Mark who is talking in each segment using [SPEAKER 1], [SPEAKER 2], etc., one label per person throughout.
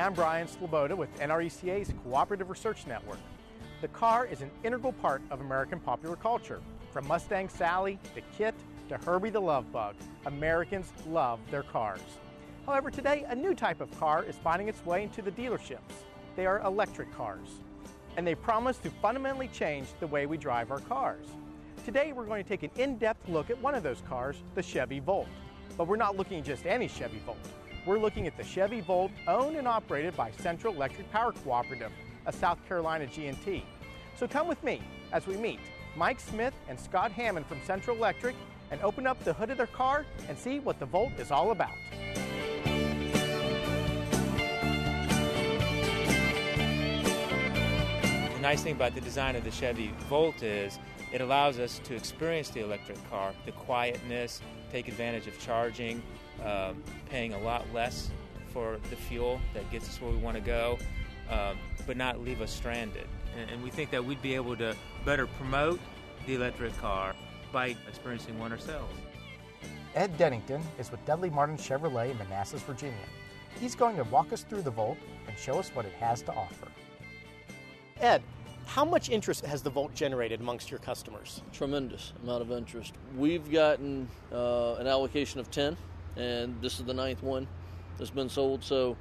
[SPEAKER 1] I'm Brian Sloboda with NRECA's Cooperative Research Network. The car is an integral part of American popular culture. From Mustang Sally to Kit to Herbie the Love Bug, Americans love their cars. However, today a new type of car is finding its way into the dealerships. They are electric cars, and they promise to fundamentally change the way we drive our cars. Today we're going to take an in-depth look at one of those cars, the Chevy Volt. But we're not looking at just any Chevy Volt. We're looking at the Chevy Volt owned and operated by Central Electric Power Cooperative, a South Carolina G&T. So come with me as we meet Mike Smith and Scott Hammond from Central Electric and open up the hood of their car and see what the Volt is all about.
[SPEAKER 2] The nice thing about the design of the Chevy Volt is it allows us to experience the electric car, the quietness, take advantage of charging, paying a lot less for the fuel that gets us where we want to go, but not leave us stranded. And we think that we'd be able to better promote the electric car by experiencing one ourselves.
[SPEAKER 1] Ed Dennington is with Dudley Martin Chevrolet in Manassas, Virginia. He's going to walk us through the Volt and show us what it has to offer. Ed, how much interest has the Volt generated amongst your customers?
[SPEAKER 3] Tremendous amount of interest. We've gotten an allocation of 10, and this is the 9th one that's been sold. So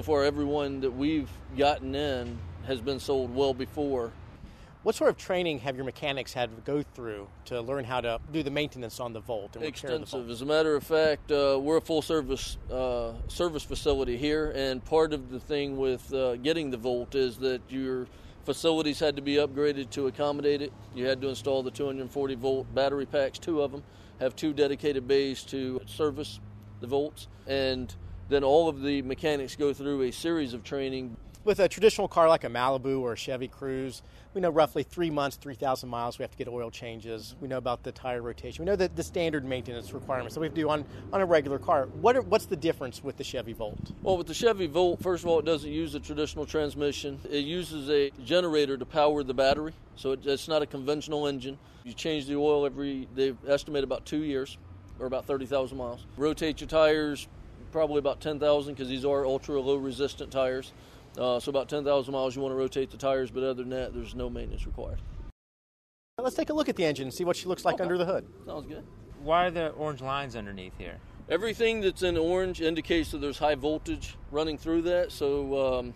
[SPEAKER 3] far everyone that we've gotten in has been sold well before.
[SPEAKER 1] What sort of training have your mechanics had to go through to learn how to do the maintenance on the Volt? And
[SPEAKER 3] extensive. As a matter of fact, we're a full-service service facility here, and part of the thing with getting the Volt is that your facilities had to be upgraded to accommodate it. You had to install the 240-volt battery packs, 2 of them, have 2 dedicated bays to service the Volts, and then all of the mechanics go through a series of training.
[SPEAKER 1] With a traditional car like a Malibu or a Chevy Cruze, we know roughly 3 months, 3,000 miles, we have to get oil changes. We know about the tire rotation. We know that the standard maintenance requirements that we have to do on a regular car. What's the difference with the Chevy Volt?
[SPEAKER 3] Well, with the Chevy Volt, first of all, it doesn't use a traditional transmission. It uses a generator to power the battery, so it's not a conventional engine. You change the oil they estimate about 2 years, or about 30,000 miles. Rotate your tires probably about 10,000 because these are ultra-low resistant tires. So about 10,000 miles you want to rotate the tires, but other than that, there's no maintenance required.
[SPEAKER 1] Let's take a look at the engine and see what she looks like under the hood.
[SPEAKER 3] Sounds good.
[SPEAKER 2] Why are the orange lines underneath here?
[SPEAKER 3] Everything that's in orange indicates that there's high voltage running through that. So,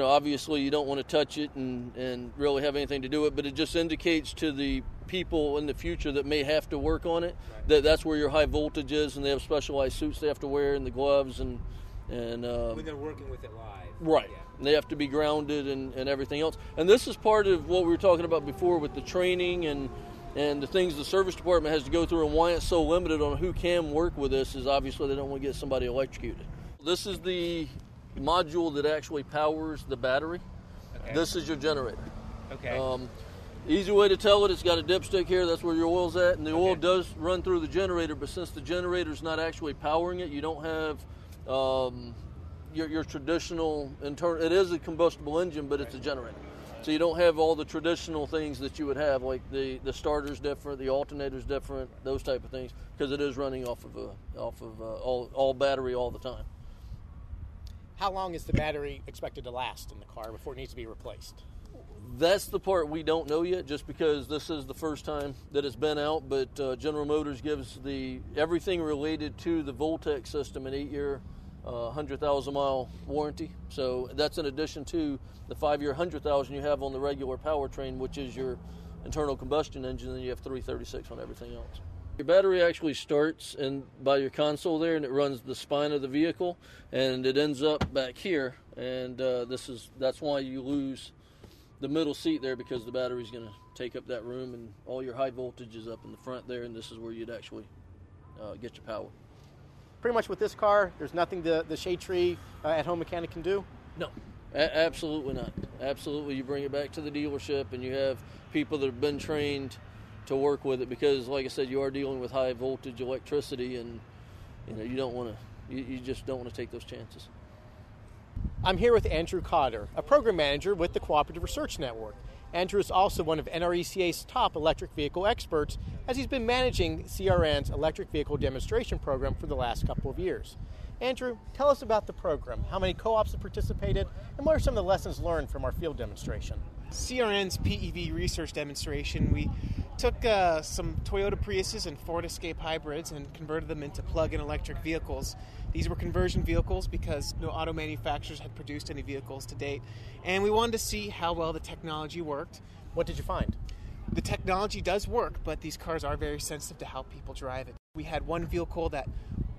[SPEAKER 3] obviously you don't want to touch it and really have anything to do with it, but it just indicates to the people in the future that may have to work on it, right, that's where your high voltage is, and they have specialized suits they have to wear and the gloves and
[SPEAKER 2] when they're working with it live.
[SPEAKER 3] Right.
[SPEAKER 2] Yeah.
[SPEAKER 3] They have to be grounded and everything else. And this is part of what we were talking about before with the training and the things the service department has to go through, and why it's so limited on who can work with this is obviously they don't want to get somebody electrocuted. This is the module that actually powers the battery. Okay. This is your generator.
[SPEAKER 2] Okay.
[SPEAKER 3] Easy way to tell it, it's got a dipstick here, that's where your oil's at, and the oil does run through the generator, but since the generator's not actually powering it, you don't have your traditional internal. It is a combustible engine, but it's a generator. So you don't have all the traditional things that you would have, like the starter's different, the alternator's different, those type of things, because it is running off of all battery all the time.
[SPEAKER 1] How long is the battery expected to last in the car before it needs to be replaced?
[SPEAKER 3] That's the part we don't know yet, just because this is the first time that it's been out, but General Motors gives everything related to the Voltec system an 8-year 100,000-mile warranty. So that's in addition to the 5-year 100,000 you have on the regular powertrain, which is your internal combustion engine, and you have 336 on everything else. Your battery actually starts by your console there, and it runs the spine of the vehicle, and it ends up back here, and that's why you lose the middle seat there, because the battery's going to take up that room, and all your high voltage is up in the front there, and this is where you'd actually get your power.
[SPEAKER 1] Pretty much with this car, there's nothing the shade tree at-home mechanic can do?
[SPEAKER 3] No, absolutely not. Absolutely, you bring it back to the dealership, and you have people that have been trained to work with it, because, like I said, you are dealing with high voltage electricity, and you don't want to. You just don't want to take those chances.
[SPEAKER 1] I'm here with Andrew Cotter, a program manager with the Cooperative Research Network. Andrew is also one of NRECA's top electric vehicle experts, as he's been managing CRN's electric vehicle demonstration program for the last couple of years. Andrew, tell us about the program. How many co-ops have participated, and what are some of the lessons learned from our field demonstration?
[SPEAKER 4] CRN's PEV research demonstration, we took some Toyota Priuses and Ford Escape hybrids and converted them into plug-in electric vehicles. These were conversion vehicles because no auto manufacturers had produced any vehicles to date, and we wanted to see how well the technology worked.
[SPEAKER 1] What did you find?
[SPEAKER 4] The technology does work, but these cars are very sensitive to how people drive it. We had one vehicle that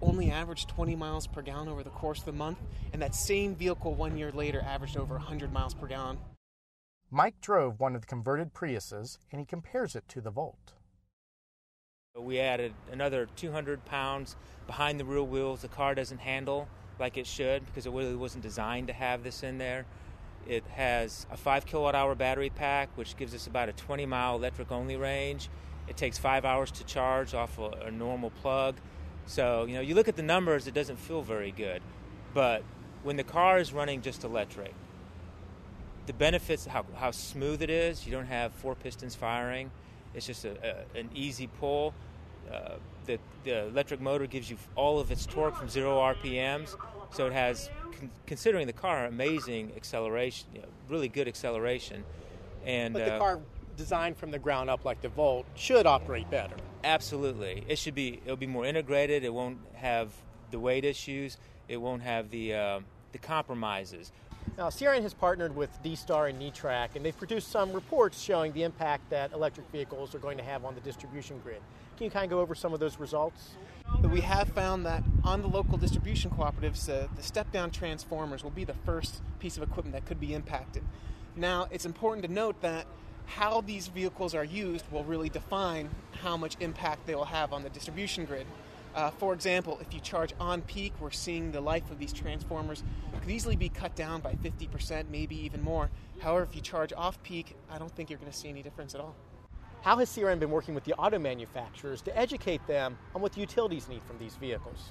[SPEAKER 4] only averaged 20 miles per gallon over the course of the month, and that same vehicle 1 year later averaged over 100 miles per gallon.
[SPEAKER 1] Mike drove one of the converted Priuses, and he compares it to the Volt.
[SPEAKER 2] We added another 200 pounds behind the rear wheels. The car doesn't handle like it should because it really wasn't designed to have this in there. It has a 5 kilowatt-hour battery pack, which gives us about a 20-mile electric-only range. It takes 5 hours to charge off a normal plug. So, you look at the numbers, it doesn't feel very good. But when the car is running just electric, the benefits, how smooth it is, you don't have 4 pistons firing. It's just an easy pull. The electric motor gives you all of its torque from 0 RPMs. So it has, considering the car, amazing acceleration, really good acceleration. And
[SPEAKER 1] but the car designed from the ground up like the Volt should operate better.
[SPEAKER 2] Absolutely. It'll be more integrated. It won't have the weight issues. It won't have the compromises.
[SPEAKER 1] Now, CRN has partnered with D-Star and NETRAC, and they've produced some reports showing the impact that electric vehicles are going to have on the distribution grid. Can you kind of go over some of those results?
[SPEAKER 4] We have found that on the local distribution cooperatives, the step-down transformers will be the first piece of equipment that could be impacted. Now, it's important to note that how these vehicles are used will really define how much impact they will have on the distribution grid. For example, if you charge on peak, we're seeing the life of these transformers could easily be cut down by 50%, maybe even more. However, if you charge off peak, I don't think you're going to see any difference at all.
[SPEAKER 1] How has CRN been working with the auto manufacturers to educate them on what the utilities need from these vehicles?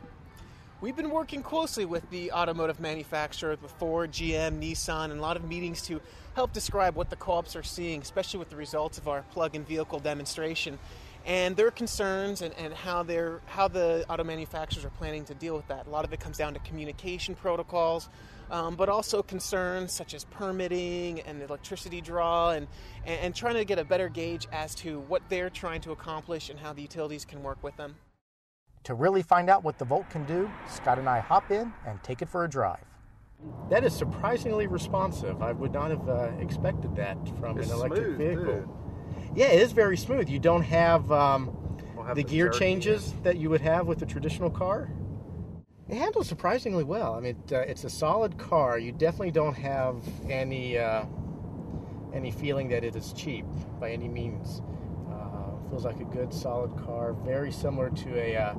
[SPEAKER 4] We've been working closely with the automotive manufacturer, the Ford, GM, Nissan, and a lot of meetings to help describe what the co-ops are seeing, especially with the results of our plug-in vehicle demonstration, and their concerns and how the auto manufacturers are planning to deal with that. A lot of it comes down to communication protocols, but also concerns such as permitting and electricity draw and trying to get a better gauge as to what they're trying to accomplish and how the utilities can work with them.
[SPEAKER 1] To really find out what the Volt can do, Scott and I hop in and take it for a drive. That is surprisingly responsive. I would not have expected that from an electric vehicle. Too. Yeah, it is very smooth. You don't have the gear changes that you would have with a traditional car. It handles surprisingly well. I mean, it's a solid car. You definitely don't have any feeling that it is cheap by any means. Feels like a good, solid car. Very similar to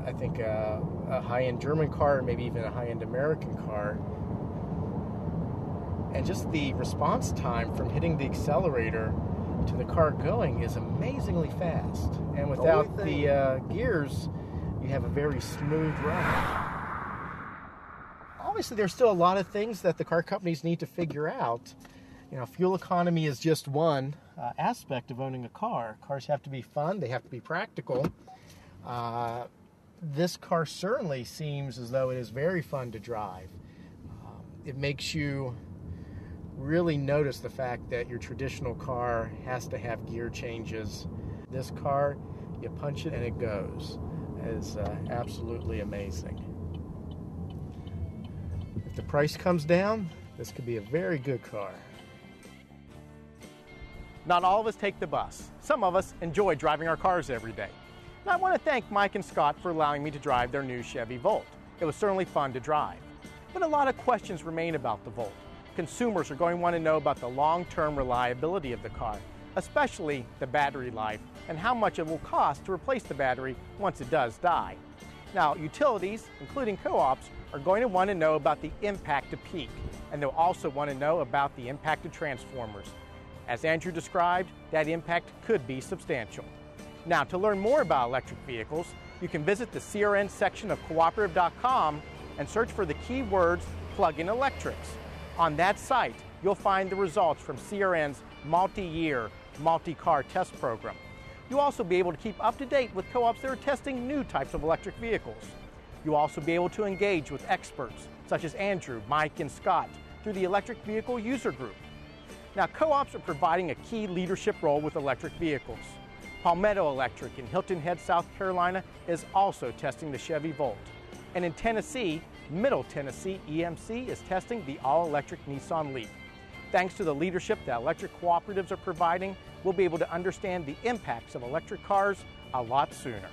[SPEAKER 1] I think a high-end German car, or maybe even a high-end American car. And just the response time from hitting the accelerator to the car going is amazingly fast. And without the gears, you have a very smooth ride. Obviously, there's still a lot of things that the car companies need to figure out. Fuel economy is just one aspect of owning a car. Cars have to be fun. They have to be practical. This car certainly seems as though it is very fun to drive. It makes you really notice the fact that your traditional car has to have gear changes. This car, you punch it and it goes. It is absolutely amazing. If the price comes down, this could be a very good car. Not all of us take the bus. Some of us enjoy driving our cars every day. And I want to thank Mike and Scott for allowing me to drive their new Chevy Volt. It was certainly fun to drive. But a lot of questions remain about the Volt. Consumers are going to want to know about the long-term reliability of the car, especially the battery life and how much it will cost to replace the battery once it does die. Now, utilities, including co-ops, are going to want to know about the impact to peak, and they'll also want to know about the impact to transformers. As Andrew described, that impact could be substantial. Now, to learn more about electric vehicles, you can visit the CRN section of cooperative.com and search for the keywords plug-in electrics. On that site, you'll find the results from CRN's multi-year, multi-car test program. You'll also be able to keep up to date with co-ops that are testing new types of electric vehicles. You'll also be able to engage with experts such as Andrew, Mike, and Scott through the Electric Vehicle User Group. Now, co-ops are providing a key leadership role with electric vehicles. Palmetto Electric in Hilton Head, South Carolina is also testing the Chevy Volt. And in Tennessee, Middle Tennessee EMC is testing the all-electric Nissan Leaf. Thanks to the leadership that electric cooperatives are providing, we'll be able to understand the impacts of electric cars a lot sooner.